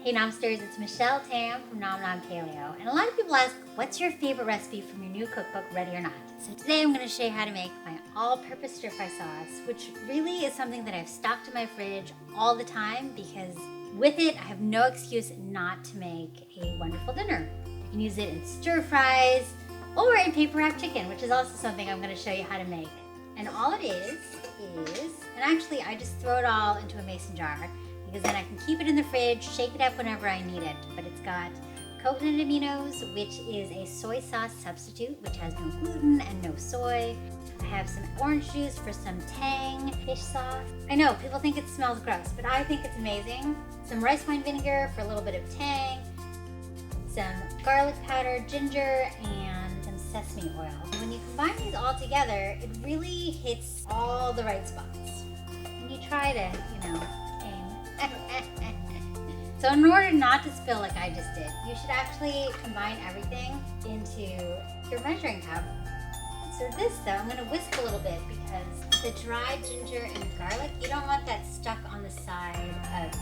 Hey Nomsters, it's Michelle Tam from Nom Nom Paleo, and a lot of people ask, what's your favorite recipe from your new cookbook, Ready or Not? So today I'm going to show you how to make my all-purpose stir-fry sauce, which really is something that I've stocked in my fridge all the time because with it, I have no excuse not to make a wonderful dinner. You can use it in stir-fries or in paper wrap chicken, which is also something I'm going to show you how to make. And all it is, and actually I just throw it all into a mason jar, because then I can keep it in the fridge, shake it up whenever I need it. But it's got coconut aminos, which is a soy sauce substitute, which has no gluten and no soy. I have some orange juice for some tang, fish sauce. I know, people think it smells gross, but I think it's amazing. Some rice wine vinegar for a little bit of tang, some garlic powder, ginger, and some sesame oil. And when you combine these all together, it really hits all the right spots. And you try to, So in order not to spill like I just did, you should actually combine everything into your measuring cup. So this though, I'm going to whisk a little bit because the dried ginger and garlic, you don't want that stuck on the side of the cup.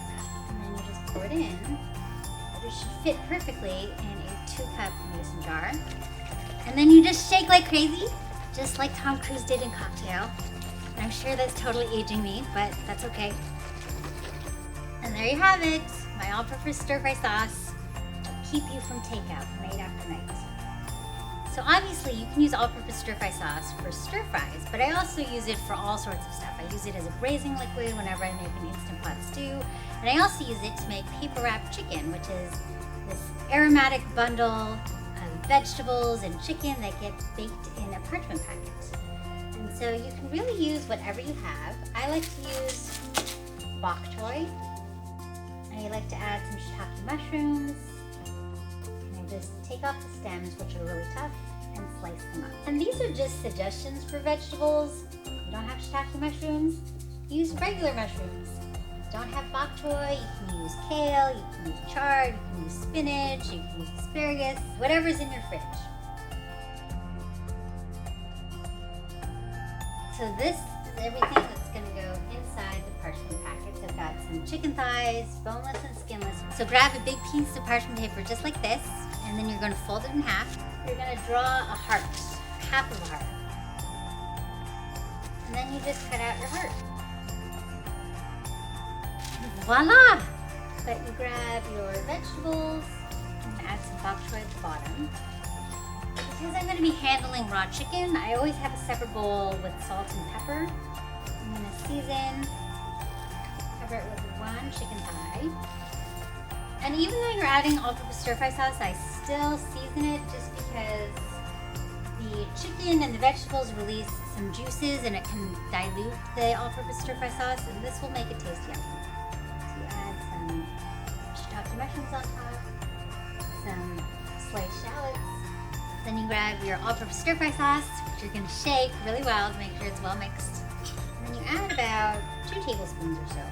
And then you just pour it in. It should fit perfectly in a 2-cup mason jar. And then you just shake like crazy, just like Tom Cruise did in Cocktail. And I'm sure that's totally aging me, but that's okay. And there you have it, my all-purpose stir-fry sauce to keep you from takeout night after night. So obviously you can use all-purpose stir-fry sauce for stir-fries, but I also use it for all sorts of stuff. I use it as a braising liquid whenever I make an instant pot stew, and I also use it to make paper wrap chicken, which is this aromatic bundle of vegetables and chicken that gets baked in a parchment packet. And so you can really use whatever you have. I like to use bok choy. I like to add some shiitake mushrooms, and I just take off the stems, which are really tough, and slice them up. And these are just suggestions for vegetables. You don't have shiitake mushrooms, use regular mushrooms. If you don't have bok choy, you can use kale, you can use chard, you can use spinach, you can use asparagus, whatever's in your fridge. So this is everything that's going to go inside the parchment packets. I've got some chicken thighs, boneless and skinless. So grab a big piece of parchment paper just like this, and then you're going to fold it in half. You're going to draw a heart, half of a heart. And then you just cut out your heart. Voila! But you grab your vegetables and add some bok choy at the bottom. Because I'm going to be handling raw chicken, I always have a separate bowl with salt and pepper. I'm going to season, cover it with 1 chicken thigh. And even though you're adding all-purpose stir-fry sauce, I still season it just because the chicken and the vegetables release some juices and it can dilute the all-purpose stir-fry sauce, and this will make it taste yummy. So you add some shiitake mushrooms on top, some sliced shallots. Then you grab your all-purpose stir-fry sauce, which you're going to shake really well to make sure it's well mixed. And then you add about 2 tablespoons or so.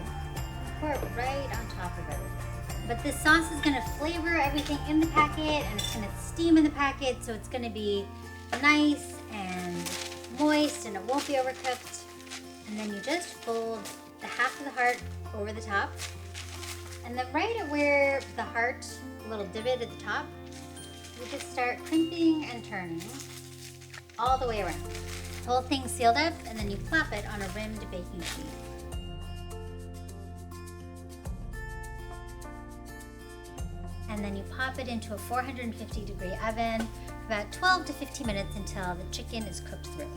Pour it right on top of everything. But this sauce is going to flavor everything in the packet, and it's going to steam in the packet, so it's going to be nice and moist, and it won't be overcooked. And then you just fold the half of the heart over the top. And then right at where the heart, a little divot at the top, you just start crimping and turning all the way around. The whole thing's sealed up, and then you plop it on a rimmed baking sheet. And then you pop it into a 450-degree oven for about 12 to 15 minutes until the chicken is cooked through.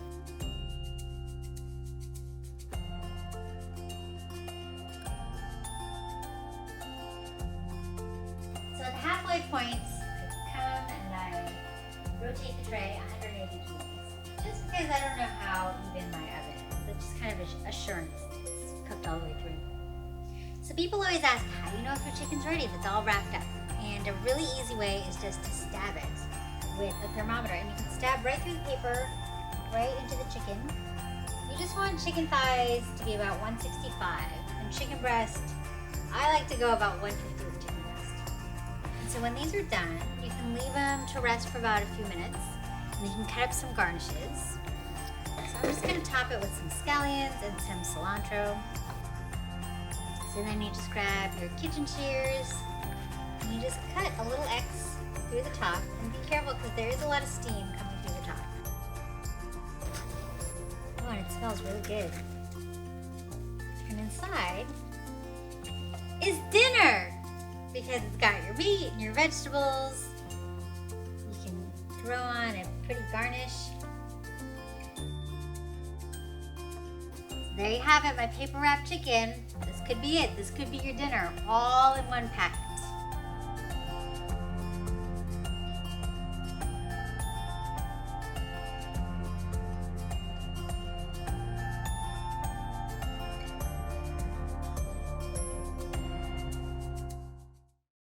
So at the halfway point, rotate the tray 180 degrees. Just because I don't know how even my oven is. It's just kind of assurance it's cooked all the way through. So people always ask, how do you know if your chicken's ready if it's all wrapped up? And a really easy way is just to stab it with a thermometer. And you can stab right through the paper, right into the chicken. You just want chicken thighs to be about 165. And chicken breast, I like to go about 150 with chicken breast. And so when these are done, you can leave them to rest for about a few minutes, and you can cut up some garnishes. So I'm just going to top it with some scallions and some cilantro. So then you just grab your kitchen shears And you just cut a little X through the top, and be careful because there is a lot of steam coming through the top. Oh, and it smells really good. And inside is dinner, because it's got your meat and your vegetables. You can throw on a pretty garnish. There you have it, my paper wrap chicken. This could be it. This could be your dinner all in one pack.